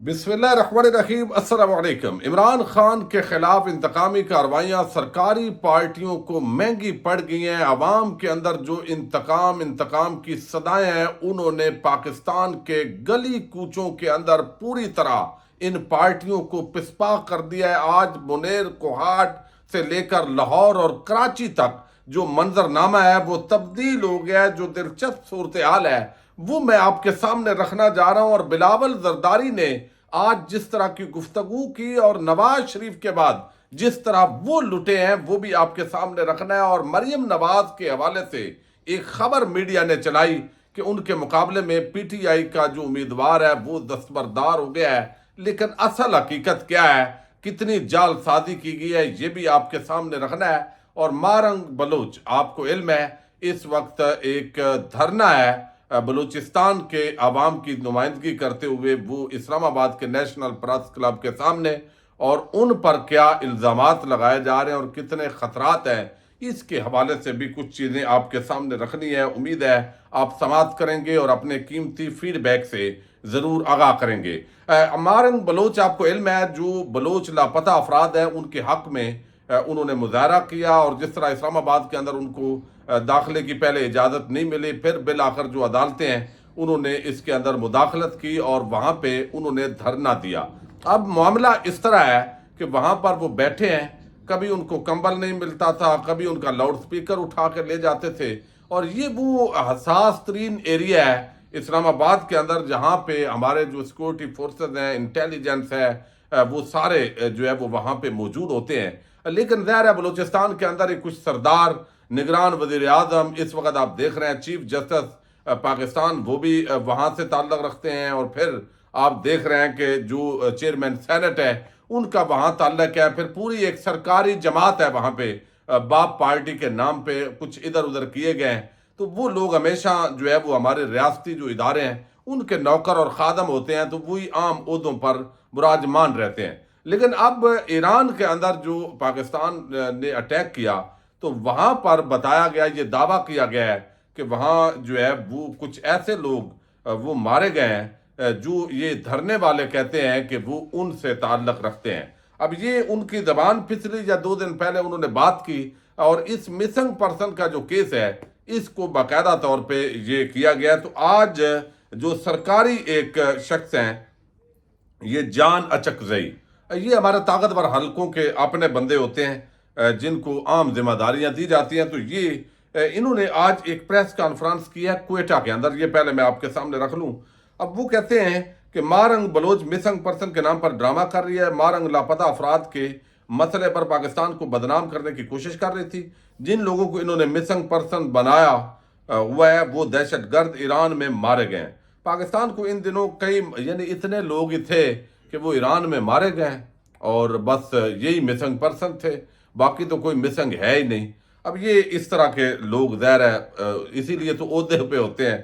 बिस्मिल्लाहिर्रहमानिर्रहीम। अस्सलाम वालेकुम। इमरान खान के खिलाफ इंतकामी कार्रवाइयाँ सरकारी पार्टियों को महंगी पड़ गई हैं। अवाम के अंदर जो इंतकाम की सदाएं हैं, उन्होंने पाकिस्तान के गली कूचों के अंदर पूरी तरह इन पार्टियों को पिसपा कर दिया है। आज मुनेर कोहाट से लेकर लाहौर और कराची तक जो मंजरनामा है वो तब्दील हो गया है। जो दिलचस्प सूरत हाल है वो मैं आपके सामने रखना जा रहा हूं। और बिलावल जरदारी ने आज जिस तरह की गुफ्तगू की और नवाज शरीफ के बाद जिस तरह वो लुटे हैं वो भी आपके सामने रखना है। और मरियम नवाज के हवाले से एक खबर मीडिया ने चलाई कि उनके मुकाबले में पीटीआई का जो उम्मीदवार है वो दस्तबरदार हो गया है। लेकिन असल हकीकत क्या है, कितनी जालसाजी की गई है, ये भी आपके सामने रखना है। और मारंग बलोच, आपको इल्म है इस वक्त एक धरना है बलूचिस्तान के आवाम की नुमाइंदगी करते हुए वो इस्लामाबाद के नेशनल प्रेस क्लब के सामने, और उन पर क्या इल्ज़ामात लगाए जा रहे हैं और कितने ख़तरात हैं, इसके हवाले से भी कुछ चीज़ें आपके सामने रखनी है। उम्मीद है आप समाअत करेंगे और अपने कीमती फीडबैक से ज़रूर आगाह करेंगे। मारंग बलोच, आपको इल्म है जो बलोच लापता अफराद हैं उनके हक़ में उन्होंने मुजाहरा किया। और जिस तरह इस्लामाबाद के अंदर उनको दाखिले की पहले इजाज़त नहीं मिली, फिर बिल आखिर जो अदालतें हैं उन्होंने इसके अंदर मुदाखलत की और वहाँ पे उन्होंने धरना दिया। अब मामला इस तरह है कि वहाँ पर वो बैठे हैं, कभी उनको कंबल नहीं मिलता था, कभी उनका लाउड स्पीकर उठा कर ले जाते थे। और ये वो हसास तरीन एरिया है इस्लामाबाद के अंदर जहाँ पे हमारे जो सिक्योरिटी फोर्सेज हैं, इंटेलिजेंस है, वो सारे जो है वो वहाँ पे मौजूद होते हैं। लेकिन ज़ाहिर है बलूचिस्तान के अंदर एक कुछ सरदार निगरान वज़ीर आज़म, इस वक्त आप देख रहे हैं चीफ जस्टिस पाकिस्तान, वो भी वहाँ से ताल्लुक़ रखते हैं। और फिर आप देख रहे हैं कि जो चेयरमैन सेनेट है उनका वहाँ ताल्लुक़ है। फिर पूरी एक सरकारी जमात है वहाँ पे, बाप पार्टी के नाम पे कुछ इधर उधर किए गए हैं। तो वो लोग हमेशा जो है वो हमारे रियासती जो इदारे हैं उनके नौकर और खादम होते हैं, तो वही आम ओहदों पर बुराजमान रहते हैं। लेकिन अब ईरान के अंदर जो पाकिस्तान ने अटैक किया तो वहाँ पर बताया गया, ये दावा किया गया है कि वहाँ जो है वो कुछ ऐसे लोग वो मारे गए हैं जो ये धरने वाले कहते हैं कि वो उनसे ताल्लुक़ रखते हैं। अब ये उनकी ज़बान पिछली या 2 दिन पहले उन्होंने बात की। और इस मिसिंग पर्सन का जो केस है इसको बाकायदा तौर पे ये किया गया। तो आज जो सरकारी एक शख्स हैं, ये जान अचकजई, ये हमारे ताकतवर हलकों के अपने बंदे होते हैं जिनको आम जिम्मेदारियां दी जाती हैं। तो ये इन्होंने आज एक प्रेस कॉन्फ्रेंस की है क्वेटा के अंदर, ये पहले मैं आपके सामने रख लूं। अब वो कहते हैं कि मारंग बलोच मिसिंग पर्सन के नाम पर ड्रामा कर रही है। मारंग लापता अफराद के मसले पर पाकिस्तान को बदनाम करने की कोशिश कर रही थी। जिन लोगों को इन्होंने मिसिंग पर्सन बनाया हुआ है वो दहशतगर्द ईरान में मारे गए हैं। पाकिस्तान को इन दिनों कई यानी इतने लोग ही थे कि वो ईरान में मारे गए और बस यही मिसिंग पर्सन थे, बाकी तो कोई मिसिंग है ही नहीं। अब ये इस तरह के लोग ज़ाहिर है इसीलिए तो ओहदे पे होते हैं।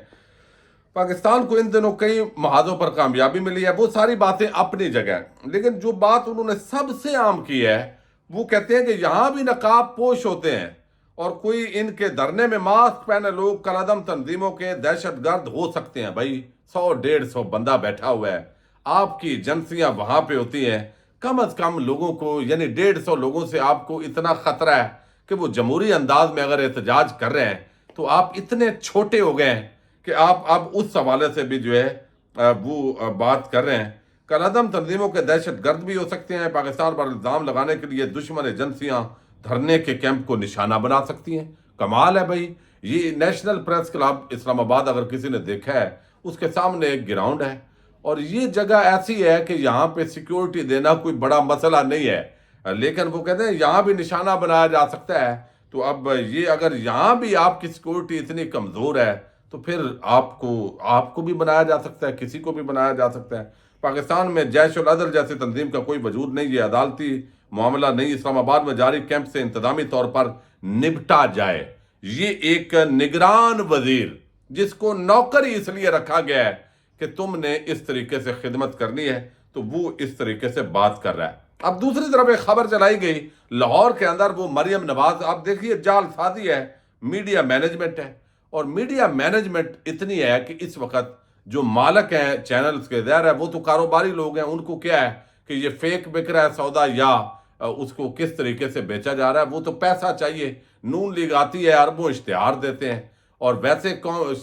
पाकिस्तान को इन दिनों कई महाजों पर कामयाबी मिली है, वो सारी बातें अपनी जगह, लेकिन जो बात उन्होंने सबसे आम की है वो कहते हैं कि यहाँ भी नकाब पोश होते हैं और कोई इनके धरने में मास्क पहने लोग कलअदम तंजीमों के दहशतगर्द हो सकते हैं। भाई 100-150 बंदा बैठा हुआ है, आपकी एजेंसियां वहां पे होती हैं, कम अज कम लोगों को यानी 150 लोगों से आपको इतना खतरा है कि वो जमहूरी अंदाज में अगर एहतजाज कर रहे हैं तो आप इतने छोटे हो गए हैं कि आप अब उस हवाले से भी जो है वो बात कर रहे हैं। कलअदम तंजीमों के दहशतगर्द भी हो सकते हैं। पाकिस्तान पर इल्ज़ाम लगाने के लिए दुश्मन एजेंसियां धरने के कैंप को निशाना बना सकती हैं। कमाल है भाई। ये नेशनल प्रेस क्लब इस्लामाबाद अगर किसी ने देखा है उसके सामने एक ग्राउंड है और ये जगह ऐसी है कि यहाँ पे सिक्योरिटी देना कोई बड़ा मसला नहीं है, लेकिन वो कहते हैं यहाँ भी निशाना बनाया जा सकता है। तो अब ये अगर यहाँ भी आपकी सिक्योरिटी इतनी कमज़ोर है तो फिर आपको भी बनाया जा सकता है, किसी को भी बनाया जा सकता है। पाकिस्तान में जैश उल अदल जैसी तंजीम का कोई वजूद नहीं, ये अदालती मामला नहीं। इस्लामाबाद में जारी कैंप से इंतजामी तौर पर निपटा जाए। ये एक निगरान वजीर जिसको नौकरी इसलिए रखा गया है कि तुमने इस तरीके से खिदमत करनी है, तो वो इस तरीके से बात कर रहा है। अब दूसरी तरफ एक खबर चलाई गई लाहौर के अंदर, वो मरियम नवाज, आप देखिए जालसाजी है, मीडिया मैनेजमेंट है। और मीडिया मैनेजमेंट इतनी है कि इस वक्त جو مالک ہیں چینلز کے، ظاہر ہے وہ تو کاروباری لوگ ہیں، ان کو کیا ہے کہ یہ فیک بک رہا ہے سودا یا اس کو کس طریقے سے بیچا جا رہا ہے، وہ تو پیسہ چاہیے۔ نون لیگ آتی ہے، اربوں اشتہار دیتے ہیں، اور ویسے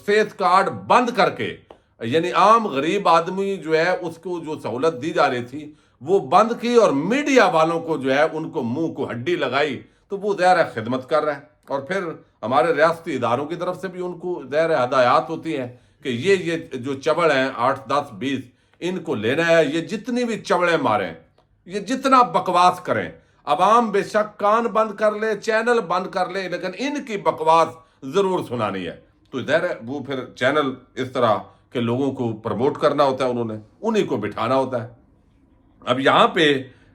صحت کارڈ بند کر کے، یعنی عام غریب آدمی جو ہے اس کو جو سہولت دی جا رہی تھی وہ بند کی، اور میڈیا والوں کو جو ہے ان کو منہ کو ہڈی لگائی، تو وہ ظاہر ہے خدمت کر رہا ہے۔ اور پھر ہمارے ریاستی اداروں کی طرف سے بھی ان کو ظاہر ہے ہدایات ہوتی ہیں کہ یہ جو چبڑ ہیں 8 10 20 ان کو لینا ہے، یہ جتنی بھی چبڑیں ماریں، یہ جتنا بکواس کریں، عوام بے شک کان بند کر لے، چینل بند کر لے، لیکن ان کی بکواس ضرور سنانی ہے۔ تو ظاہر ہے وہ پھر چینل اس طرح کے لوگوں کو پروموٹ کرنا ہوتا ہے، انہوں نے انہی کو بٹھانا ہوتا ہے۔ اب یہاں پہ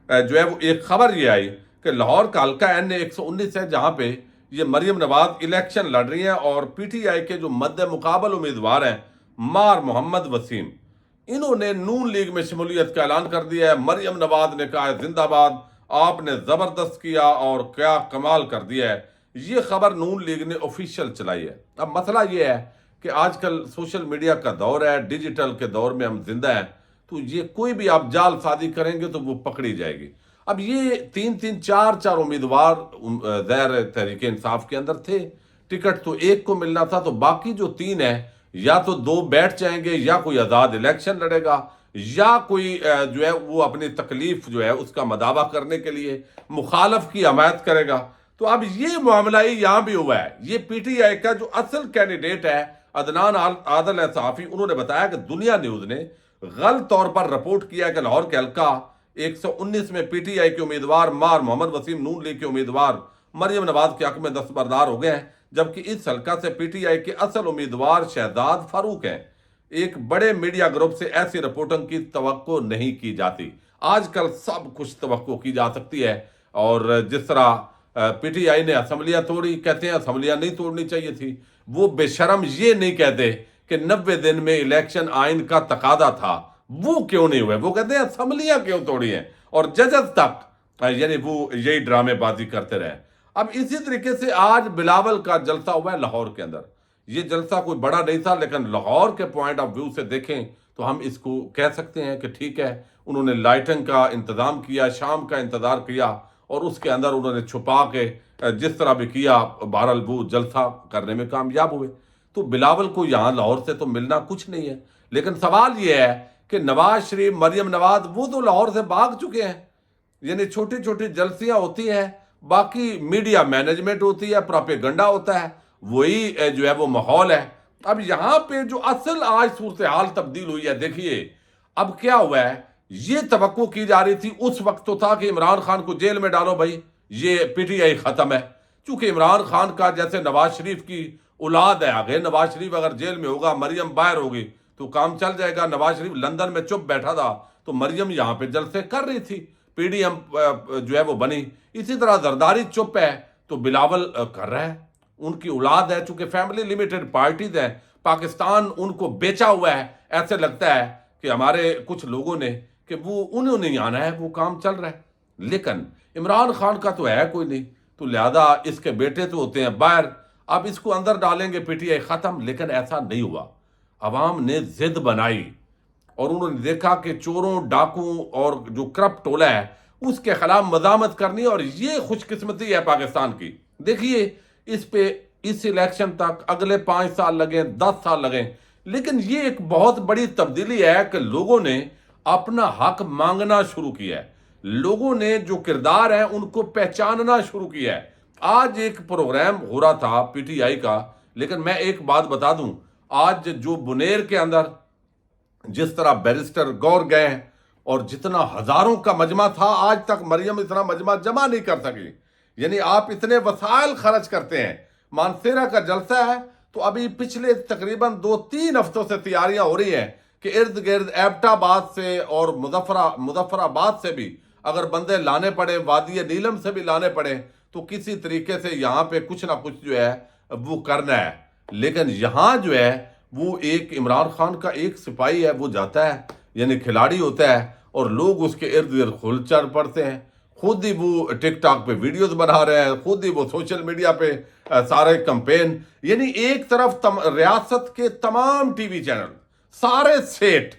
جو ہے وہ ایک خبر یہ آئی کہ لاہور کا حلقہ N119 ہے، جہاں پہ یہ مریم نواز الیکشن لڑ رہی ہیں، اور پی ٹی آئی کے جو مد مقابل امیدوار ہیں مار محمد وسیم، انہوں نے نون لیگ میں شمولیت کا اعلان کر دیا ہے۔ مریم نواز نے کہا ہے زندہ باد، آپ نے زبردست کیا اور کیا کمال کر دیا ہے۔ یہ خبر نون لیگ نے آفیشیل چلائی ہے۔ اب مسئلہ یہ ہے کہ آج کل سوشل میڈیا کا دور ہے، ڈیجیٹل کے دور میں ہم زندہ ہیں، تو یہ کوئی بھی آپ جال سازی کریں گے تو وہ پکڑی جائے گی۔ اب یہ 3 4 امیدوار ظاہر تحریک انصاف کے اندر تھے، ٹکٹ تو ایک کو ملنا تھا، تو باقی جو 3 ہیں یا تو 2 بیٹھ جائیں گے، یا کوئی آزاد الیکشن لڑے گا، یا کوئی جو ہے وہ اپنی تکلیف جو ہے اس کا مداوع کرنے کے لیے مخالف کی حمایت کرے گا۔ تو اب یہ معاملہ یہاں بھی ہوا ہے۔ یہ پی ٹی آئی کا جو اصل کینڈیڈیٹ ہے عدنان عادل ہے صحافی، انہوں نے بتایا کہ دنیا نیوز نے غلط طور پر رپورٹ کیا کہ لاہور کے حلقہ 119 میں پی ٹی آئی کے امیدوار مار محمد وسیم نون لیگ کے امیدوار مریم نواز کے حق میں دستبردار ہو گئے ہیں، جبکہ اس حلقہ سے پی ٹی آئی کے اصل امیدوار شہزاد فاروق ہیں۔ ایک بڑے میڈیا گروپ سے ایسی رپورٹنگ کی توقع نہیں کی جاتی۔ آج کل سب کچھ توقع کی جا سکتی ہے، اور جس طرح پی ٹی آئی نے اسمبلیاں توڑی، کہتے ہیں اسمبلیاں نہیں توڑنی چاہیے تھی، وہ بے شرم یہ نہیں کہتے کہ 90 دن میں الیکشن آئین کا تقاضا تھا، وہ کیوں نہیں ہوئے، وہ کہتے ہیں اسمبلیاں کیوں توڑی ہیں، اور ججز تک یعنی وہ یہی ڈرامے بازی کرتے رہے۔ اب اسی طریقے سے آج بلاول کا جلسہ ہوا ہے لاہور کے اندر۔ یہ جلسہ کوئی بڑا نہیں تھا، لیکن لاہور کے پوائنٹ آف ویو سے دیکھیں تو ہم اس کو کہہ سکتے ہیں کہ ٹھیک ہے، انہوں نے لائٹنگ کا انتظام کیا، شام کا انتظار کیا، اور اس کے اندر انہوں نے چھپا کے جس طرح بھی کیا، بہرحال وہ جلسہ کرنے میں کامیاب ہوئے۔ تو بلاول کو یہاں لاہور سے تو ملنا کچھ نہیں ہے، لیکن سوال یہ ہے کہ نواز شریف، مریم نواز، وہ تو لاہور سے بھاگ چکے ہیں۔ یعنی چھوٹی چھوٹی جلسیاں ہوتی ہیں، باقی میڈیا مینجمنٹ ہوتی ہے، پراپیگنڈا ہوتا ہے، وہی جو ہے وہ ماحول ہے۔ اب یہاں پہ جو اصل آج صورتحال تبدیل ہوئی ہے، دیکھیے اب کیا ہوا ہے۔ یہ توقع کی جا رہی تھی، اس وقت تو تھا کہ عمران خان کو جیل میں ڈالو بھائی، یہ پی ٹی آئی ختم ہے، چونکہ عمران خان کا جیسے نواز شریف کی اولاد ہے آگے، نواز شریف اگر جیل میں ہوگا، مریم باہر ہوگی تو کام چل جائے گا۔ نواز شریف لندن میں چپ بیٹھا تھا تو مریم یہاں پہ جلسے کر رہی تھی، پی ڈی ایم جو ہے وہ بنی۔ اسی طرح زرداری چپ ہے تو بلاول کر رہا ہے، ان کی اولاد ہے، چونکہ فیملی لیمیٹڈ پارٹیز ہیں، پاکستان ان کو بیچا ہوا ہے۔ ایسے لگتا ہے کہ ہمارے کچھ لوگوں نے کہ وہ انہوں نے آنا ہے، وہ کام چل رہا ہے، لیکن عمران خان کا تو ہے کوئی نہیں، تو لہذا اس کے بیٹے تو ہوتے ہیں باہر، اب اس کو اندر ڈالیں گے، پی ٹی آئی ختم۔ لیکن ایسا نہیں ہوا، عوام نے ضد بنائی، اور انہوں نے دیکھا کہ چوروں، ڈاکوں اور جو کرپٹ ٹولہ ہے اس کے خلاف مزاحمت کرنی، اور یہ خوش قسمتی ہے پاکستان کی۔ دیکھیے اس پہ اس الیکشن تک اگلے 5 سال لگیں، 10 سال لگیں، لیکن یہ ایک بہت بڑی تبدیلی ہے کہ لوگوں نے اپنا حق مانگنا شروع کیا ہے، لوگوں نے جو کردار ہیں ان کو پہچاننا شروع کیا ہے۔ آج ایک پروگرام ہو رہا تھا پی ٹی آئی کا، لیکن میں ایک بات بتا دوں، آج جو بنیر کے اندر جس طرح بیرسٹر گور گئے ہیں، اور جتنا ہزاروں کا مجمع تھا، آج تک مریم اتنا مجمع جمع نہیں کر سکی۔ یعنی آپ اتنے وسائل خرچ کرتے ہیں، مانسیرا کا جلسہ ہے تو ابھی پچھلے تقریباً 2-3 ہفتوں سے تیاریاں ہو رہی ہیں کہ ارد گرد ایبٹ آباد سے اور مظفر آباد سے بھی اگر بندے لانے پڑے، وادی نیلم سے بھی لانے پڑے، تو کسی طریقے سے یہاں پہ کچھ نہ کچھ جو ہے وہ کرنا ہے۔ لیکن یہاں جو ہے وہ ایک عمران خان کا ایک سپاہی ہے، وہ جاتا ہے، یعنی کھلاڑی ہوتا ہے، اور لوگ اس کے ارد گرد کھل چل پڑتے ہیں، خود ہی وہ ٹک ٹاک پہ ویڈیوز بنا رہے ہیں، خود ہی وہ سوشل میڈیا پہ سارے کمپین، یعنی ایک طرف ریاست کے تمام ٹی وی چینل، सारे सेठ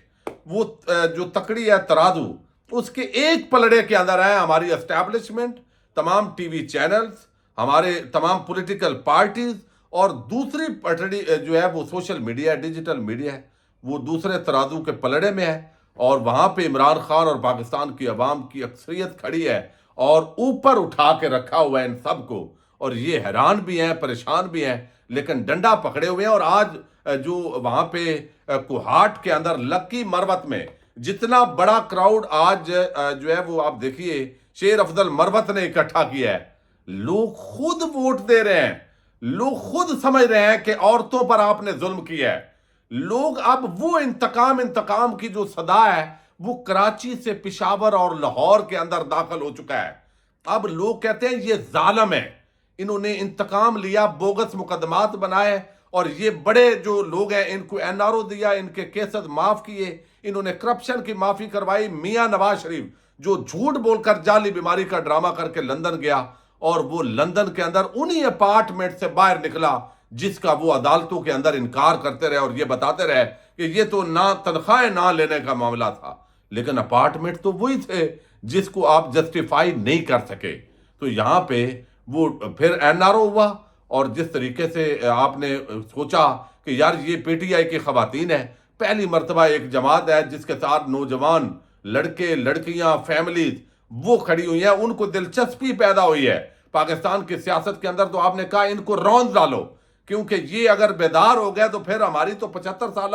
वो जो तकड़ी है तराजू उसके एक पलड़े के अंदर है हमारी एस्टैब्लिशमेंट, तमाम टीवी चैनल्स, हमारे तमाम पॉलिटिकल पार्टीज, और दूसरी पटड़ी जो है वो सोशल मीडिया, डिजिटल मीडिया है, वो दूसरे तराजू के पलड़े में है। और वहां पे इमरान खान और पाकिस्तान की अवाम की अक्सरियत खड़ी है और ऊपर उठा के रखा हुआ है इन सबको, और ये हैरान भी हैं, परेशान भी हैं, लेकिन डंडा पकड़े हुए हैं। और आज जो वहां पे कोहाट के अंदर लक्की मरवत में जितना बड़ा क्राउड आज जो है वो आप देखिए शेर अफजल मरवत ने इकट्ठा किया है। लोग खुद वोट दे रहे हैं, लोग खुद समझ रहे हैं कि औरतों पर आपने जुल्म किया है। लोग अब वो इंतकाम की जो सदा है वो कराची से पेशावर और लाहौर के अंदर दाखिल हो चुका है। अब लोग कहते हैं ये जालिम है, इन्होंने इंतकाम लिया, बोगस मुकदमात बनाए, और ये बड़े जो लोग हैं इनको एनआरओ दिया, इनके केसेस माफ किए, इन्होंने करप्शन की माफी करवाई। मियां नवाज शरीफ जो झूठ बोलकर जाली बीमारी का ड्रामा करके लंदन गया, और वो लंदन के अंदर उन्हीं अपार्टमेंट से बाहर निकला जिसका वो अदालतों के अंदर इनकार करते रहे और ये बताते रहे कि ये तो ना तनख्वाहें ना लेने का मामला था, लेकिन अपार्टमेंट तो वही थे जिसको आप जस्टिफाई नहीं कर सके। तो यहाँ पे वो फिर एनआरओ हुआ, और जिस तरीके से आपने सोचा कि यार ये पीटीआई की खवातीन है, पहली मर्तबा एक जमात है जिसके साथ नौजवान लड़के लड़कियां फैमिलीज वो खड़ी हुई हैं, उनको दिलचस्पी पैदा हुई है पाकिस्तान की सियासत के अंदर। तो आपने कहा इनको रौंद डालो, क्योंकि ये अगर बेदार हो गया तो फिर हमारी तो 75 साल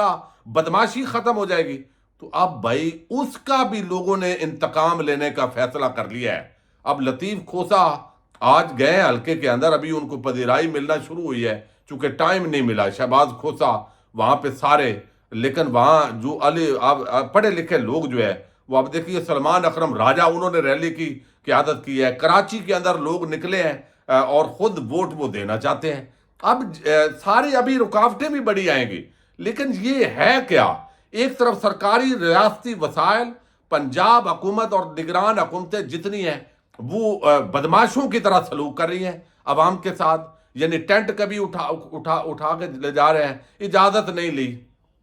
बदमाशी खत्म हो जाएगी। तो अब भाई उसका भी लोगों ने इंतकाम लेने का फैसला कर लिया है। अब लतीफ खोसा आज गए हल्के के अंदर, अभी उनको पदिराई मिलना शुरू हुई है, चूंकि टाइम नहीं मिला। शहबाज खोसा वहां पे सारे, लेकिन वहां जो आप पढ़े लिखे लोग जो है वो आप देखिए, सलमान अकरम राजा उन्होंने रैली की क़यादत की है, कराची के अंदर लोग निकले हैं और खुद वोट वो देना चाहते हैं। अब सारी अभी रुकावटें भी बड़ी आएंगी, लेकिन ये है क्या, एक तरफ सरकारी रियासती वसाइल, पंजाब हुकूमत और निगरान हुकूमतें जितनी हैं वो बदमाशों की तरह सलूक कर रही हैं अवाम के साथ, यानी टेंट कभी उठा उठा उठा के ले जा रहे हैं, इजाज़त नहीं ली।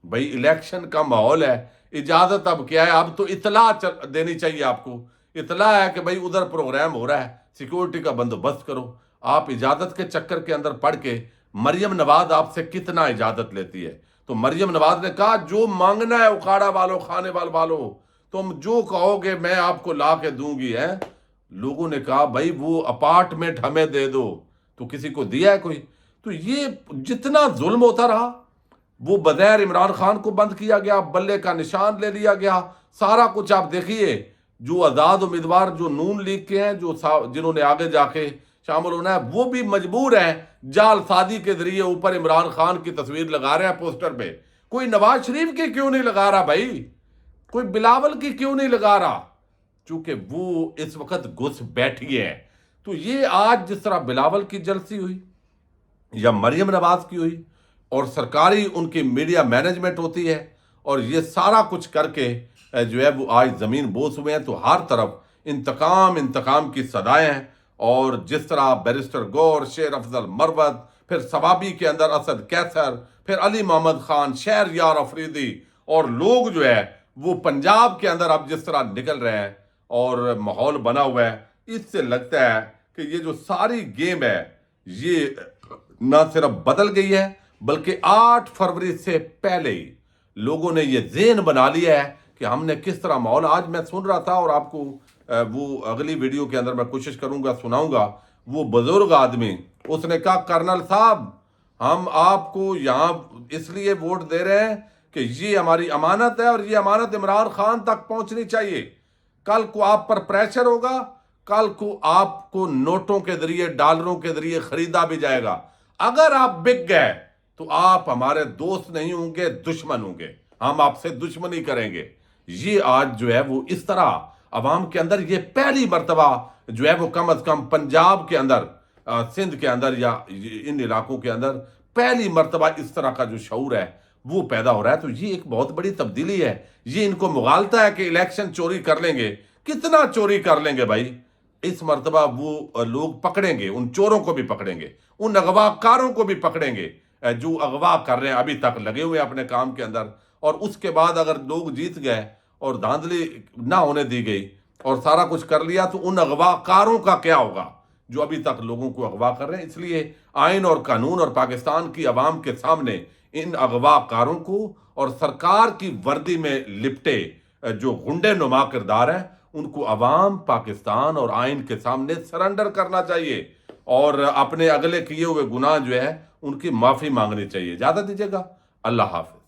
भाई इलेक्शन का माहौल है, इजाज़त अब क्या है, अब तो इतला देनी चाहिए आपको। इतला है कि भाई उधर प्रोग्राम हो रहा है, सिक्योरिटी का बंदोबस्त करो। आप इजाज़त के चक्कर के अंदर पड़ के, मरियम नवाज आपसे कितना इजाज़त लेती है। तो मरियम नवाज ने कहा जो मांगना है उखाड़ा वालों, खाने वालों, तुम जो कहोगे मैं आपको ला के दूंगी है। लोगों ने कहा भाई वो अपार्टमेंट हमें दे दो, तो किसी को दिया है कोई? तो ये जितना जुल्म होता रहा, वो बगैर इमरान खान को बंद किया गया, बल्ले का निशान ले लिया गया, सारा कुछ आप देखिए। जो आज़ाद उम्मीदवार जो नून लीग के हैं, जो जिन्होंने आगे जाके शामिल होना है, वो भी मजबूर हैं जाल सादी के जरिए ऊपर इमरान खान की तस्वीर लगा रहे हैं पोस्टर पे। कोई नवाज शरीफ की क्यों नहीं लगा रहा भाई, कोई बिलावल की क्यों नहीं लगा रहा? चूंकि वो इस वक्त घुस बैठी है। तो ये आज जिस तरह बिलावल की जलसी हुई या मरियम नवाज की हुई, और सरकारी उनकी मीडिया मैनेजमेंट होती है, और ये सारा कुछ करके जो है वो आज जमीन बोस हुए हैं। तो हर तरफ इंतकाम की सदाएं हैं। और जिस तरह बैरिस्टर गौर, शेर अफजल मरवत, फिर सवाबी के अंदर असद कैसर, फिर अली मोहम्मद खान, शहर यार अफरीदी, और लोग जो है वो पंजाब के अंदर अब जिस तरह निकल रहे हैं और माहौल बना हुआ है, इससे लगता है कि ये जो सारी गेम है ये न सिर्फ बदल गई है, बल्कि 8 फरवरी से पहले ही लोगों ने ये ज़हन बना लिया है कि हमने किस तरह माहौल। आज मैं सुन रहा था, और आपको वो अगली वीडियो के अंदर मैं कोशिश करूंगा सुनाऊंगा, वो बुजुर्ग आदमी उसने कहा कर्नल साहब हम आपको यहाँ इसलिए वोट दे रहे हैं कि ये हमारी अमानत है, और ये अमानत इमरान खान तक पहुंचनी चाहिए। कल को आप पर प्रेशर होगा, कल को आपको नोटों के जरिए, डॉलरों के जरिए खरीदा भी जाएगा। अगर आप बिक गए तो आप हमारे दोस्त नहीं होंगे, दुश्मन होंगे, हम आपसे दुश्मनी करेंगे। ये आज जो है वो इस तरह अवाम के अंदर, ये पहली मर्तबा जो है वो कम अज कम पंजाब के अंदर, सिंध के अंदर या इन इलाकों के अंदर पहली मर्तबा इस तरह का जो शऊर है वो पैदा हो रहा है। तो ये एक बहुत बड़ी तब्दीली है। ये इनको मुगालता है कि इलेक्शन चोरी कर लेंगे। कितना चोरी कर लेंगे भाई? इस मर्तबा वो लोग पकड़ेंगे, उन चोरों को भी पकड़ेंगे, उन अगवाकारों को भी पकड़ेंगे जो अगवा कर रहे हैं, अभी तक लगे हुए अपने काम के अंदर। اور اس کے بعد اگر لوگ جیت گئے اور دھاندلی نہ ہونے دی گئی اور سارا کچھ کر لیا تو ان اغوا کاروں کا کیا ہوگا جو ابھی تک لوگوں کو اغوا کر رہے ہیں؟ اس لیے آئین اور قانون اور پاکستان کی عوام کے سامنے ان اغوا کاروں کو اور سرکار کی وردی میں لپٹے جو غنڈے نما کردار ہیں ان کو عوام پاکستان اور آئین کے سامنے سرنڈر کرنا چاہیے اور اپنے اگلے کیے ہوئے گناہ جو ہے ان کی معافی مانگنی چاہیے۔ اجازت دیجیے گا، اللہ حافظ۔